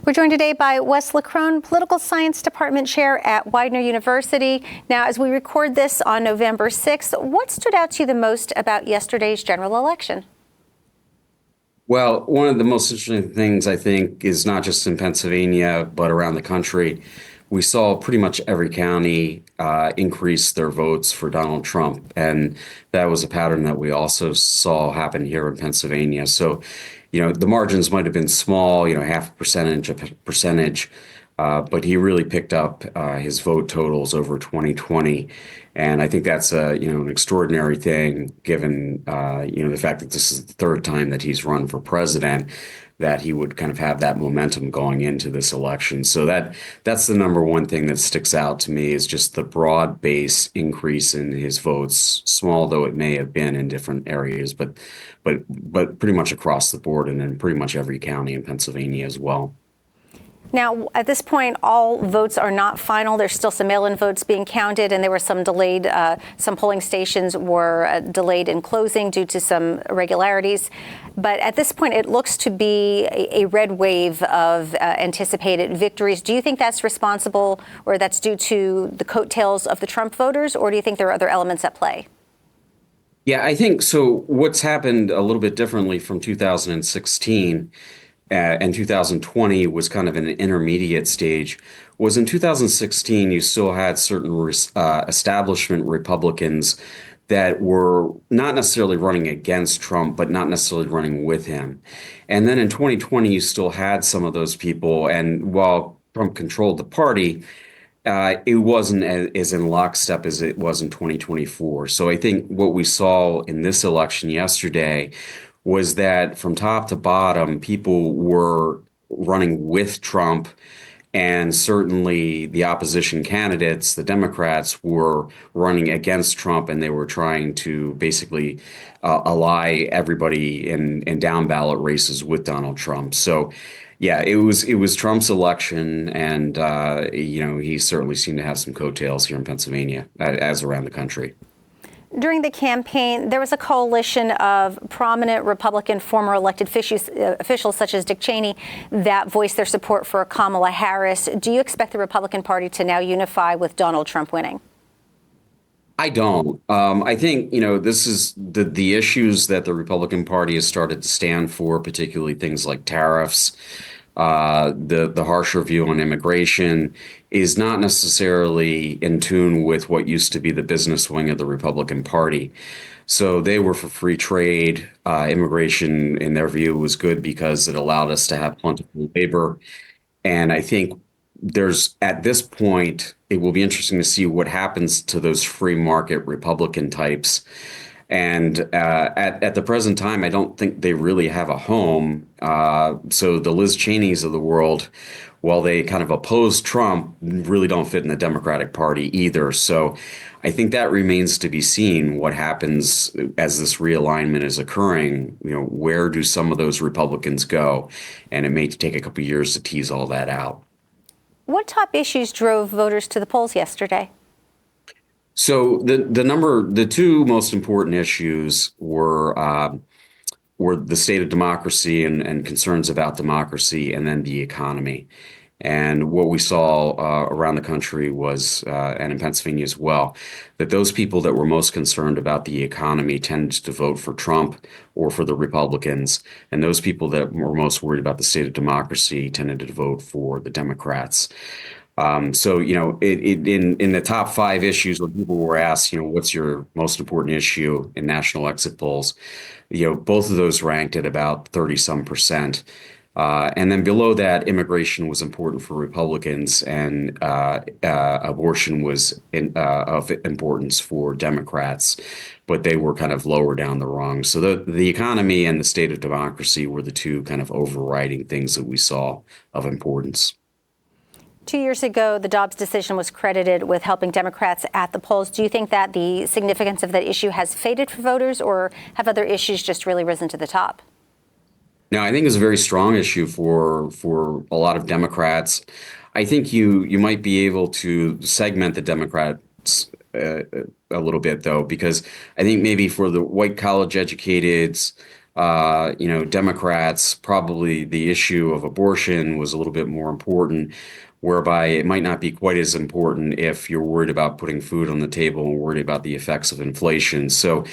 We're joined today by Wes Leckrone, Political Science Department Chair at Widener University. Now, as we record this on November 6th, what stood out to you the most about yesterday's general election? Well, one of the most interesting things, I think, is not just in Pennsylvania, but around the country. We saw pretty much every county increase their votes for Donald Trump. And that was a pattern that we also saw happen here in Pennsylvania. So, the margins might have been small, half a percentage, but he really picked up his vote totals over 2020. And I think that's an extraordinary thing, given the fact that this is the third time that he's run for president, that he would kind of have that momentum going into this election. So that's the number one thing that sticks out to me, is just the broad base increase in his votes, small though it may have been in different areas, but pretty much across the board and in pretty much every county in Pennsylvania as well. Now, at this point, all votes are not final. There's still some mail-in votes being counted, and there were some delayed. Some polling stations were delayed in closing due to some irregularities. But at this point, it looks to be a red wave of anticipated victories. Do you think that's responsible, or that's due to the coattails of the Trump voters, or do you think there are other elements at play? Yeah, I think so. What's happened a little bit differently from 2016 and 2020 was kind of an intermediate stage. Was in 2016, you still had certain establishment Republicans that were not necessarily running against Trump, but not necessarily running with him. And then in 2020, you still had some of those people. And while Trump controlled the party, it wasn't as in lockstep as it was in 2024. So I think what we saw in this election yesterday was that from top to bottom, people were running with Trump, and certainly the opposition candidates, the Democrats, were running against Trump, and they were trying to basically ally everybody in down ballot races with Donald Trump. So yeah, it was Trump's election, and he certainly seemed to have some coattails here in Pennsylvania, as around the country. During the campaign, there was a coalition of prominent Republican former elected officials such as Dick Cheney that voiced their support for Kamala Harris. Do you expect the Republican Party to now unify with Donald Trump winning? I don't. I think, this is the issues that the Republican Party has started to stand for, particularly things like tariffs, the harsher view on immigration, is not necessarily in tune with what used to be the business wing of the Republican Party. So they were for free trade. Immigration, in their view, was good because it allowed us to have plentiful labor. And I think at this point, it will be interesting to see what happens to those free market Republican types. And at the present time, I don't think they really have a home. So the Liz Cheneys of the world, while they kind of oppose Trump, really don't fit in the Democratic Party either. So I think that remains to be seen what happens as this realignment is occurring. Where do some of those Republicans go? And it may take a couple of years to tease all that out. What top issues drove voters to the polls yesterday? So the two most important issues were the state of democracy and concerns about democracy, and then the economy. And what we saw around the country was, and in Pennsylvania as well, that those people that were most concerned about the economy tended to vote for Trump or for the Republicans. And those people that were most worried about the state of democracy tended to vote for the Democrats. So, in the top five issues, when people were asked, what's your most important issue in national exit polls, both of those ranked at about 30-some%. And then below that, immigration was important for Republicans, and abortion was of importance for Democrats, but they were kind of lower down the rung. So the economy and the state of democracy were the two kind of overriding things that we saw of importance. 2 years ago, the Dobbs decision was credited with helping Democrats at the polls. Do you think that the significance of that issue has faded for voters, or have other issues just really risen to the top? No, I think it's a very strong issue for a lot of Democrats. I think you might be able to segment the Democrats a little bit, though, because I think maybe for the white college educated, Democrats, probably the issue of abortion was a little bit more important, whereby it might not be quite as important if you're worried about putting food on the table and worried about the effects of inflation. So,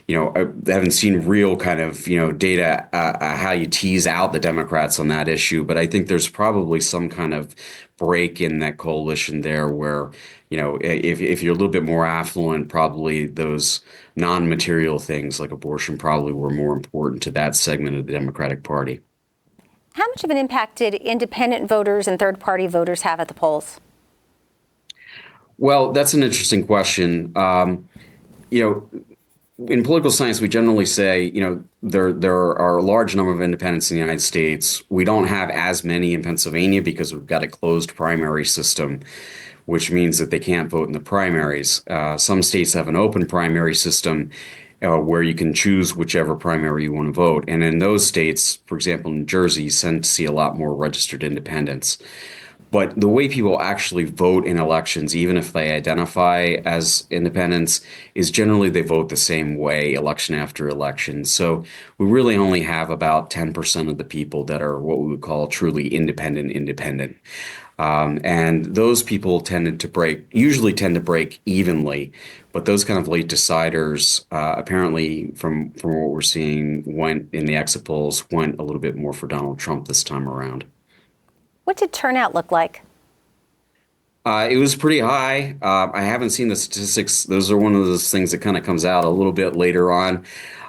I haven't seen real kind of, data, how you tease out the Democrats on that issue, but I think there's probably some kind of break in that coalition there where, if you're a little bit more affluent, probably those non-material things like abortion probably were more important to that segment of the Democratic Party. How much of an impact did independent voters and third-party voters have at the polls? Well, that's an interesting question. In political science, we generally say, there are a large number of independents in the United States. We don't have as many in Pennsylvania because we've got a closed primary system, which means that they can't vote in the primaries. Some states have an open primary system where you can choose whichever primary you want to vote. And in those states, for example, New Jersey, you tend to see a lot more registered independents. But the way people actually vote in elections, even if they identify as independents, is generally they vote the same way election after election. So we really only have about 10% of the people that are what we would call truly independent. And those people usually tend to break evenly, but those kind of late deciders, apparently from what we're seeing, went in the exit polls, went a little bit more for Donald Trump this time around. What did turnout look like? It was pretty high. I haven't seen the statistics. Those are one of those things that kind of comes out a little bit later on.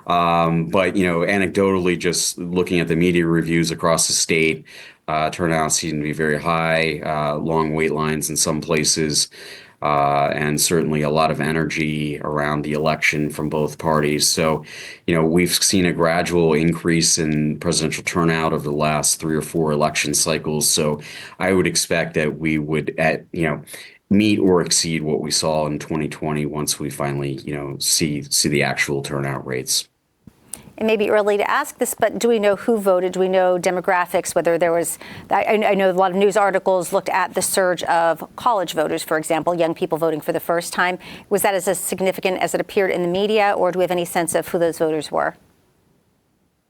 But anecdotally, just looking at the media reviews across the state, turnout seemed to be very high, long wait lines in some places, and certainly a lot of energy around the election from both parties. So, we've seen a gradual increase in presidential turnout over the last 3 or 4 election cycles. So I would expect that we would meet or exceed what we saw in 2020 once we finally, see the actual turnout rates. It may be early to ask this, but do we know who voted? Do we know demographics, whether there was, I know a lot of news articles looked at the surge of college voters, for example, young people voting for the first time. Was that as significant as it appeared in the media, or do we have any sense of who those voters were?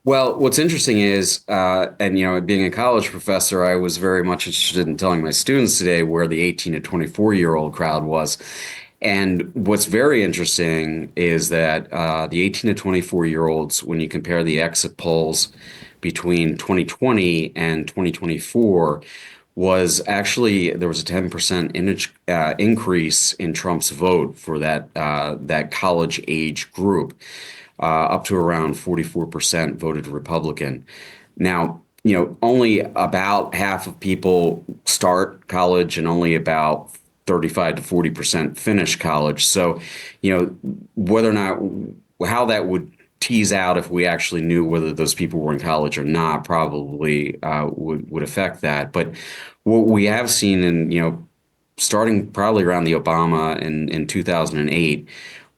Well, what's interesting is, being a college professor, I was very much interested in telling my students today where the 18 to 24-year-old crowd was. And what's very interesting is that the 18 to 24-year-olds, when you compare the exit polls between 2020 and 2024, was actually there was a 10% increase in Trump's vote for that college age group, up to around 44% voted Republican. Now, only about half of people start college and only about 35 to 40% finish college. So, whether or not, how that would tease out if we actually knew whether those people were in college or not, probably would affect that. But what we have seen starting probably around the Obama in 2008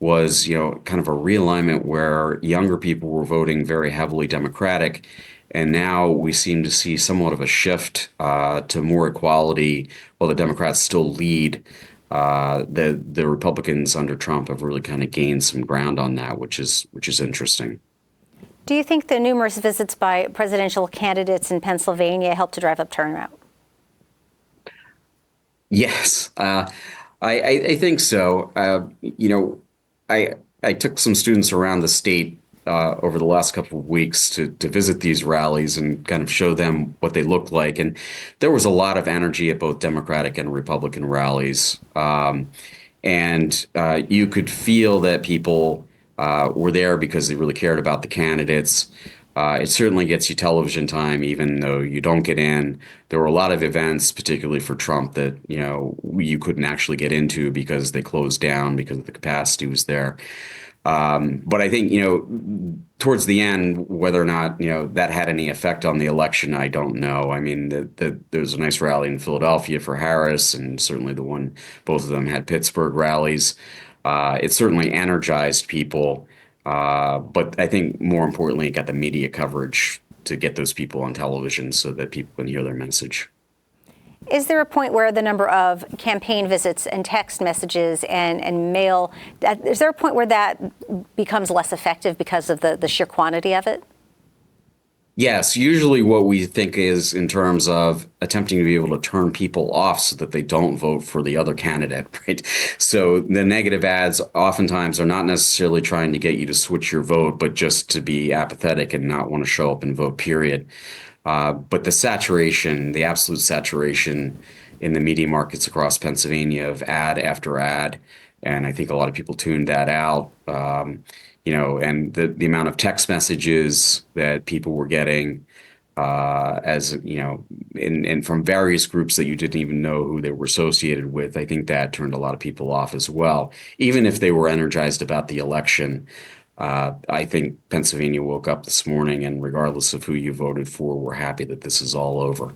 was, kind of a realignment where younger people were voting very heavily Democratic. And now we seem to see somewhat of a shift to more equality. While the Democrats still lead, the Republicans under Trump have really kind of gained some ground on that, which is interesting. Do you think the numerous visits by presidential candidates in Pennsylvania helped to drive up turnout? Yes, I think so. I took some students around the state over the last couple of weeks to visit these rallies and kind of show them what they look like. And there was a lot of energy at both Democratic and Republican rallies. And you could feel that people were there because they really cared about the candidates. It certainly gets you television time, even though you don't get in. There were a lot of events, particularly for Trump, that, you couldn't actually get into because they closed down because the capacity was there. But I think, towards the end, whether or not, that had any effect on the election, I don't know. I mean, there was a nice rally in Philadelphia for Harris, and certainly both of them had Pittsburgh rallies. It certainly energized people. But I think more importantly, it got the media coverage to get those people on television so that people can hear their message. Is there a point where the number of campaign visits and text messages and mail, is there a point where that becomes less effective because of the sheer quantity of it? Yes, usually what we think is in terms of attempting to be able to turn people off so that they don't vote for the other candidate, right? So the negative ads oftentimes are not necessarily trying to get you to switch your vote, but just to be apathetic and not want to show up and vote, period. But the saturation, the absolute saturation in the media markets across Pennsylvania of ad after ad, and I think a lot of people tuned that out. And the amount of text messages that people were getting, as you know, and from various groups that you didn't even know who they were associated with, I think that turned a lot of people off as well. Even if they were energized about the election, I think Pennsylvania woke up this morning, and regardless of who you voted for, we're happy that this is all over.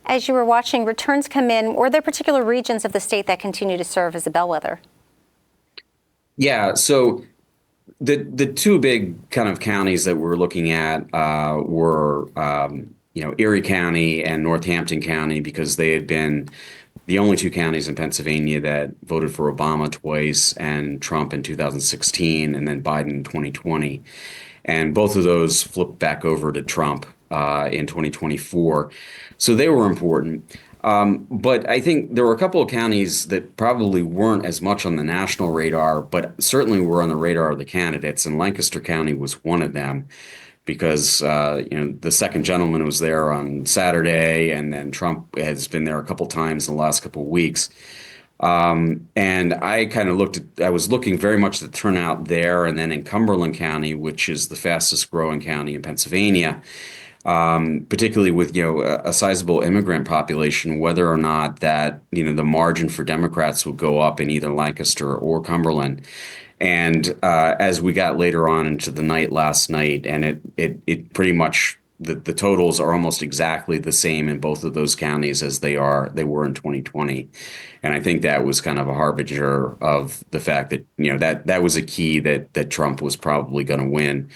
As you were watching returns come in, were there particular regions of the state that continue to serve as a bellwether? Yeah, so the two big kind of counties that we're looking at were Erie County and Northampton County, because they had been the only two counties in Pennsylvania that voted for Obama twice and Trump in 2016 and then Biden in 2020. And both of those flipped back over to Trump in 2024. So they were important. But I think there were a couple of counties that probably weren't as much on the national radar, but certainly were on the radar of the candidates. And Lancaster County was one of them because the second gentleman was there on Saturday, and then Trump has been there a couple times in the last couple of weeks. And I kind of I was looking very much at the turnout there, and then in Cumberland County, which is the fastest growing county in Pennsylvania, particularly with a sizable immigrant population, whether or not that the margin for Democrats would go up in either Lancaster or Cumberland. And as we got later on into the night last night, and it pretty much the totals are almost exactly the same in both of those counties as they were in 2020. And I think that was kind of a harbinger of the fact that that was a key that Trump was probably going to win,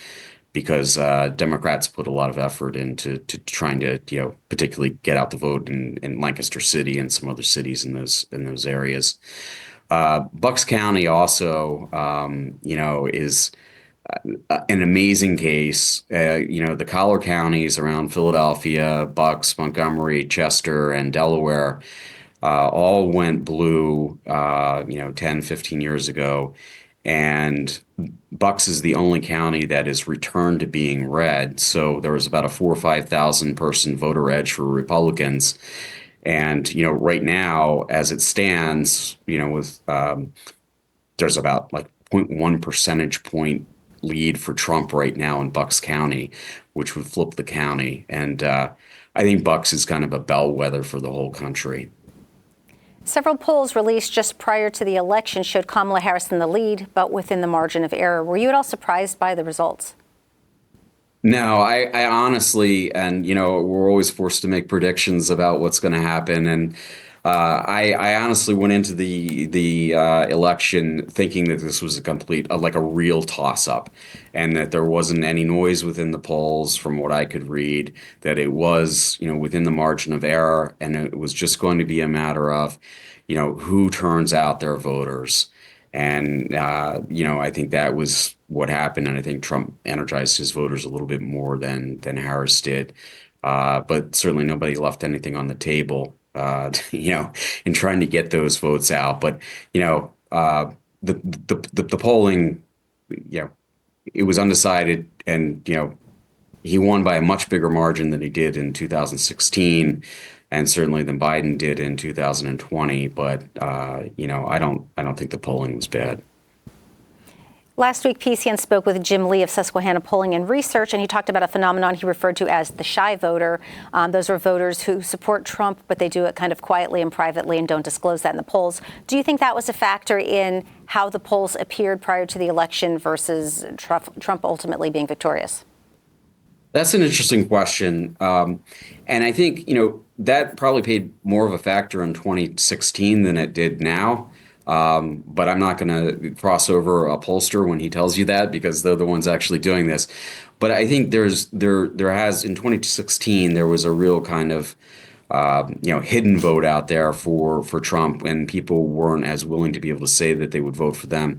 because Democrats put a lot of effort into trying to particularly get out the vote in Lancaster City and some other cities in those areas. Bucks County also is an amazing case. The collar counties around Philadelphia, Bucks, Montgomery, Chester, and Delaware all went blue 10, 15 years ago. And Bucks is the only county that is returned to being red. So there was about a 4,000 or 5,000 person voter edge for Republicans. And right now, as it stands, there's about like 0.1 percentage point lead for Trump right now in Bucks County, which would flip the county. And I think Bucks is kind of a bellwether for the whole country. Several polls released just prior to the election showed Kamala Harris in the lead, but within the margin of error. Were you at all surprised by the results? No, I honestly, and we're always forced to make predictions about what's going to happen, and I honestly went into the election thinking that this was a complete, like a real toss-up, and that there wasn't any noise within the polls from what I could read, that it was within the margin of error, and it was just going to be a matter of who turns out their voters. And, I think that was what happened. And I think Trump energized his voters a little bit more than Harris did. But certainly nobody left anything on the table, in trying to get those votes out. But, the polling, it was undecided, and, he won by a much bigger margin than he did in 2016. And certainly than Biden did in 2020, but I don't think the polling was bad. Last week, PCN spoke with Jim Lee of Susquehanna Polling and Research, and he talked about a phenomenon he referred to as the shy voter. Those are voters who support Trump, but they do it kind of quietly and privately and don't disclose that in the polls. Do you think that was a factor in how the polls appeared prior to the election versus Trump ultimately being victorious? That's an interesting question. And I think, that probably played more of a factor in 2016 than it did now. But I'm not going to cross over a pollster when he tells you that, because they're the ones actually doing this. But I think there has in 2016, there was a real kind of hidden vote out there for Trump, and people weren't as willing to be able to say that they would vote for them.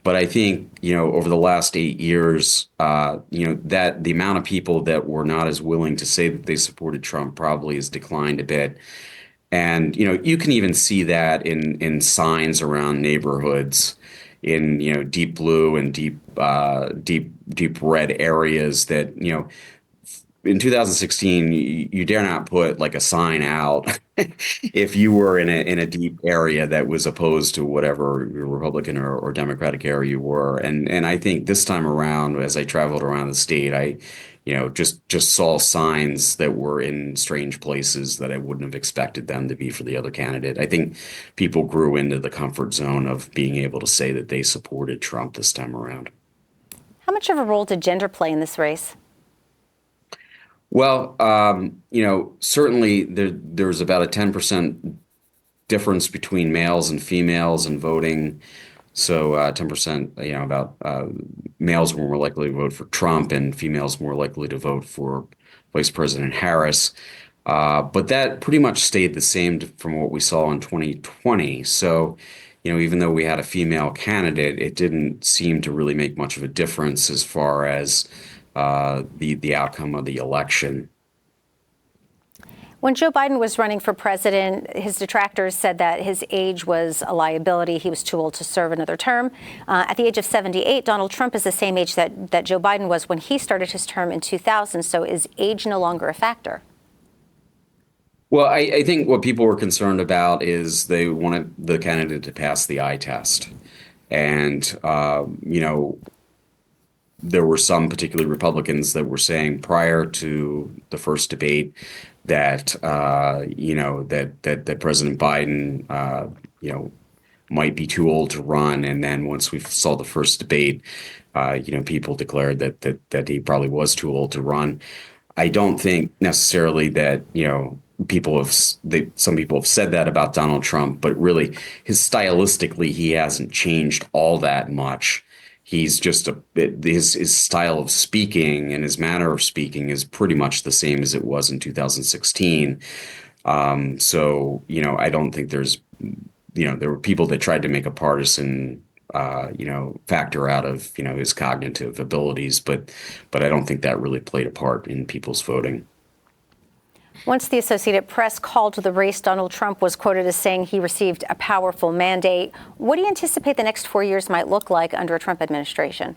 But I think, over the last 8 years, that the amount of people that were not as willing to say that they supported Trump probably has declined a bit. And, you can even see that in signs around neighborhoods in, deep blue and deep red areas that, in 2016, you dare not put like a sign out if you were in a deep area that was opposed to whatever Republican or Democratic area you were. And I think this time around, as I traveled around the state, I, just saw signs that were in strange places that I wouldn't have expected them to be for the other candidate. I think people grew into the comfort zone of being able to say that they supported Trump this time around. How much of a role did gender play in this race? Well, certainly there's about a 10% difference between males and females in voting. So 10%, about males were more likely to vote for Trump and females more likely to vote for Vice President Harris. But that pretty much stayed the same from what we saw in 2020. So, even though we had a female candidate, it didn't seem to really make much of a difference as far as the outcome of the election. When Joe Biden was running for president, his detractors said that his age was a liability. He was too old to serve another term. At the age of 78, Donald Trump is the same age that Joe Biden was when he started his term in 2000. So is age no longer a factor? Well, I think what people were concerned about is they wanted the candidate to pass the eye test. And, there were some, particularly Republicans, that were saying prior to the first debate that that President Biden might be too old to run, and then once we saw the first debate, people declared that he probably was too old to run. I don't think necessarily that some people have said that about Donald Trump, but really, stylistically, he hasn't changed all that much. He's just his style of speaking and his manner of speaking is pretty much the same as it was in 2016. So, I don't think there were people that tried to make a partisan, factor out of, his cognitive abilities, but I don't think that really played a part in people's voting. Once the Associated Press called the race, Donald Trump was quoted as saying he received a powerful mandate. What do you anticipate the next 4 years might look like under a Trump administration?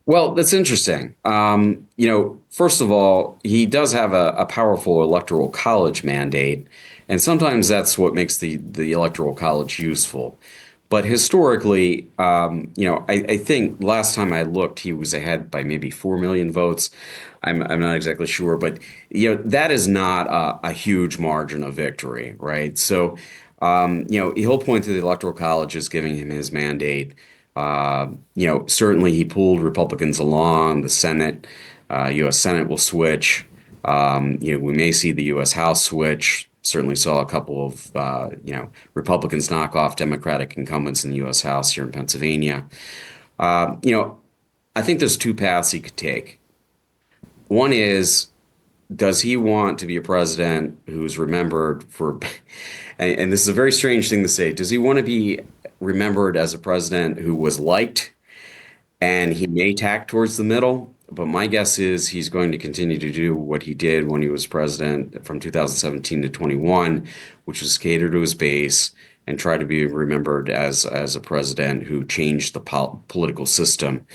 Well, that's interesting. First of all, he does have a powerful electoral college mandate, and sometimes that's what makes the electoral college useful. But historically, I think last time I looked, he was ahead by maybe 4 million votes. I'm not exactly sure, but that is not a huge margin of victory, right? So, he'll point to the Electoral College as giving him his mandate. Certainly he pulled Republicans along. The Senate, U.S. Senate will switch. We may see the U.S. House switch. Certainly saw a couple of, Republicans knock off Democratic incumbents in the U.S. House here in Pennsylvania. I think there's two paths he could take. One is, does he want to be a president who's remembered for, and this is a very strange thing to say, does he want to be remembered as a president who was liked? And he may tack towards the middle, but my guess is he's going to continue to do what he did when he was president from 2017 to 21, which was cater to his base and try to be remembered as a president who changed the political system.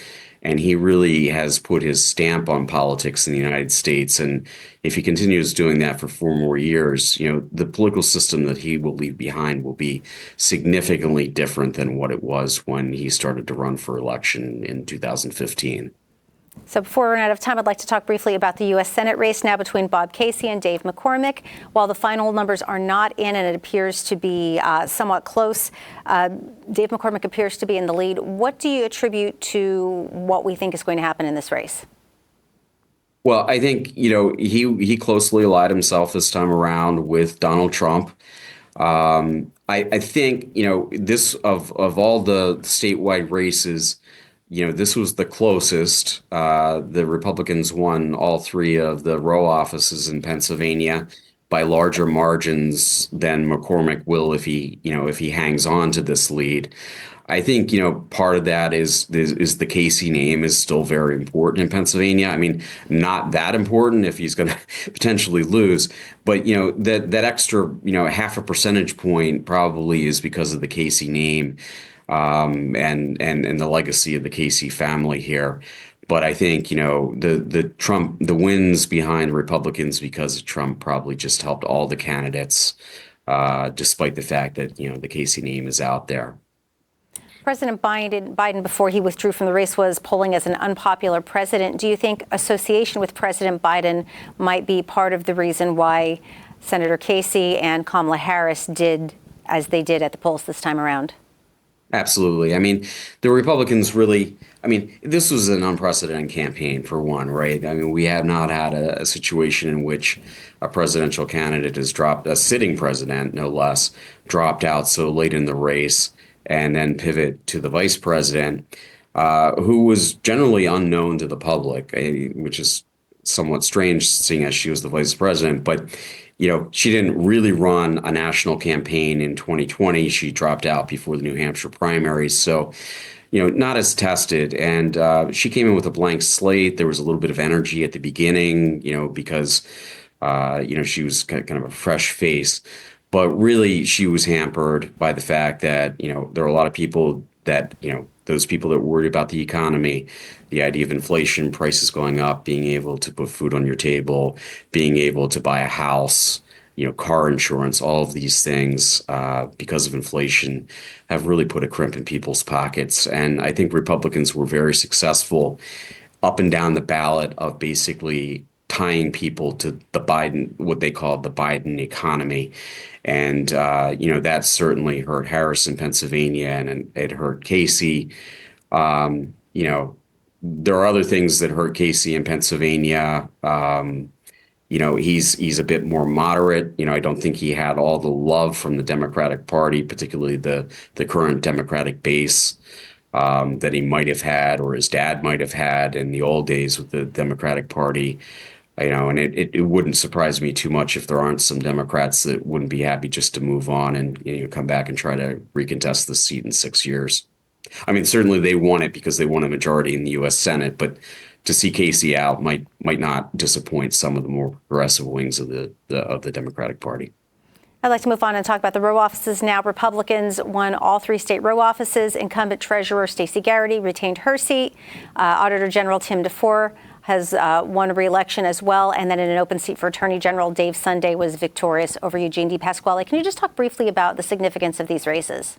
And he really has put his stamp on politics in the United States. And if he continues doing that for 4 more years, the political system that he will leave behind will be significantly different than what it was when he started to run for election in 2015. So before we run out of time, I'd like to talk briefly about the U.S. Senate race now between Bob Casey and Dave McCormick. While the final numbers are not in and it appears to be somewhat close, Dave McCormick appears to be in the lead. What do you attribute to what we think is going to happen in this race? Well, I think, he closely allied himself this time around with Donald Trump. I think, this of all the statewide races, this was the closest. The Republicans won all three of the row offices in Pennsylvania by larger margins than McCormick will if he hangs on to this lead. I think, part of that is the Casey name is still very important in Pennsylvania. I mean, not that important if he's going to potentially lose, but that extra, half a percentage point probably is because of the Casey name, and the legacy of the Casey family here. But I think, the wins behind Republicans because of Trump probably just helped all the candidates, despite the fact that, the Casey name is out there. President Biden, before he withdrew from the race, was polling as an unpopular president. Do you think association with President Biden might be part of the reason why Senator Casey and Kamala Harris did as they did at the polls this time around? Absolutely. I mean, the Republicans really, this was an unprecedented campaign for one, right? I mean, we have not had a situation in which a presidential candidate has dropped, a sitting president, no less, dropped out so late in the race and then pivot to the vice president, who was generally unknown to the public, which is somewhat strange seeing as she was the vice president. But, she didn't really run a national campaign in 2020. She dropped out before the New Hampshire primaries. So, not as tested. And she came in with a blank slate. There was a little bit of energy at the beginning, because, she was kind of a fresh face. But really, she was hampered by the fact that, there are a lot of people that, those people that were worried about the economy, the idea of inflation, prices going up, being able to put food on your table, being able to buy a house, car insurance, all of these things, because of inflation, have really put a crimp in people's pockets. And I think Republicans were very successful up and down the ballot of basically tying people to the Biden, what they called the Biden economy. And, that certainly hurt Harris in Pennsylvania, and it hurt Casey. There are other things that hurt Casey in Pennsylvania. He's a bit more moderate. I don't think he had all the love from the Democratic Party, particularly the current Democratic base, that he might have had, or his dad might have had in the old days with the Democratic Party. And it wouldn't surprise me too much if there aren't some Democrats that wouldn't be happy just to move on and come back and try to recontest the seat in 6 years. I mean, certainly they want it because they want a majority in the U.S. Senate, but to see Casey out might not disappoint some of the more progressive wings of the Democratic Party. I'd like to move on and talk about the row offices now. Republicans won all 3 state row offices. Incumbent Treasurer Stacey Garrity retained her seat. Auditor General Tim DeFore has won re-election as well. And then in an open seat for Attorney General, Dave Sunday was victorious over Eugene DePasquale. Can you just talk briefly about the significance of these races?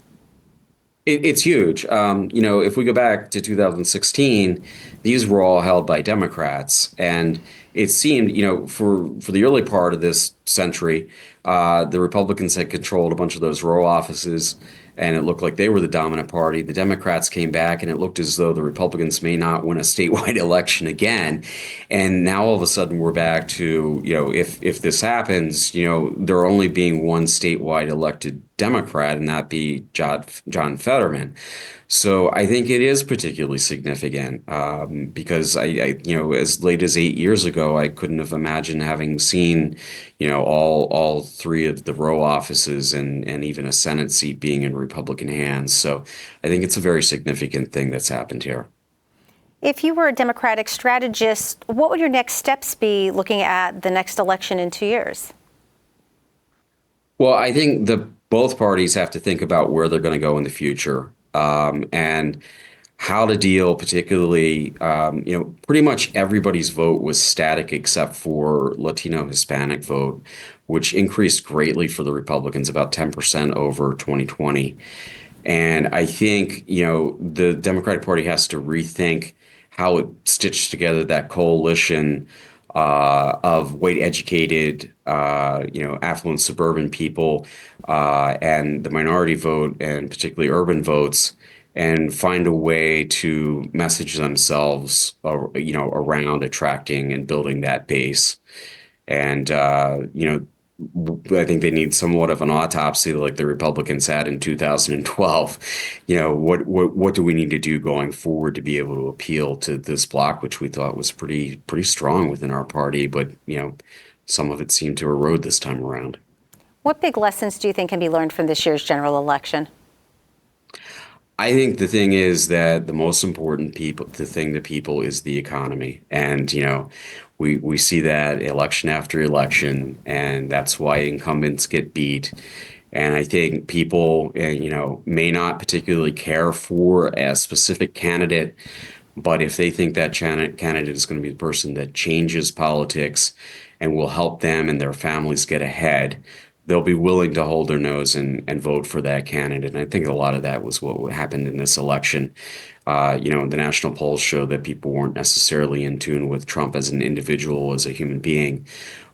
It's huge. If we go back to 2016, these were all held by Democrats. And it seemed, for the early part of this century, the Republicans had controlled a bunch of those row offices, and it looked like they were the dominant party. The Democrats came back, and it looked as though the Republicans may not win a statewide election again. And now all of a sudden we're back to, if this happens, there only being one statewide elected Democrat, and that be John Fetterman. So I think it is particularly significant, because I as late as 8 years ago, I couldn't have imagined having seen, all 3 of the row offices and even a Senate seat being in Republican hands. So I think it's a very significant thing that's happened here. If you were a Democratic strategist, what would your next steps be looking at the next election in 2 years? Well, I think both parties have to think about where they're going to go in the future. And how to deal, particularly, pretty much everybody's vote was static except for Latino Hispanic vote, which increased greatly for the Republicans, about 10% over 2020. And I think, the Democratic Party has to rethink how it stitched together that coalition of white educated, affluent suburban people, and the minority vote, and particularly urban votes, and find a way to message themselves, around attracting and building that base. And, I think they need somewhat of an autopsy like the Republicans had in 2012. What do we need to do going forward to be able to appeal to this bloc, which we thought was pretty strong within our party, but some of it seemed to erode this time around. What big lessons do you think can be learned from this year's general election? I think the thing is that the most important the thing to people is the economy. And, we see that election after election, and that's why incumbents get beat. And I think people, may not particularly care for a specific candidate, but if they think that candidate is going to be the person that changes politics and will help them and their families get ahead, they'll be willing to hold their nose and vote for that candidate. And I think a lot of that was what happened in this election. The national polls show that people weren't necessarily in tune with Trump as an individual, as a human being,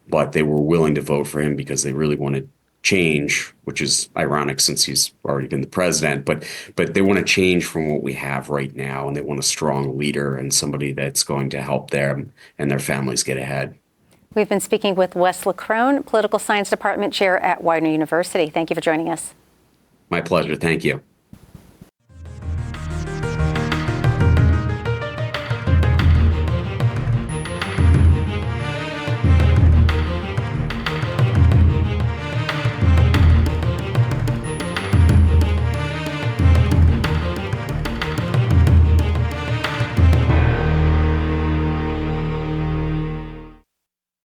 but they were willing to vote for him because they really wanted change, which is ironic since he's already been the president. But they want to change from what we have right now, and they want a strong leader and somebody that's going to help them and their families get ahead. We've been speaking with Wes Leckrone, Political Science Department Chair at Widener University. Thank you for joining us. My pleasure. Thank you.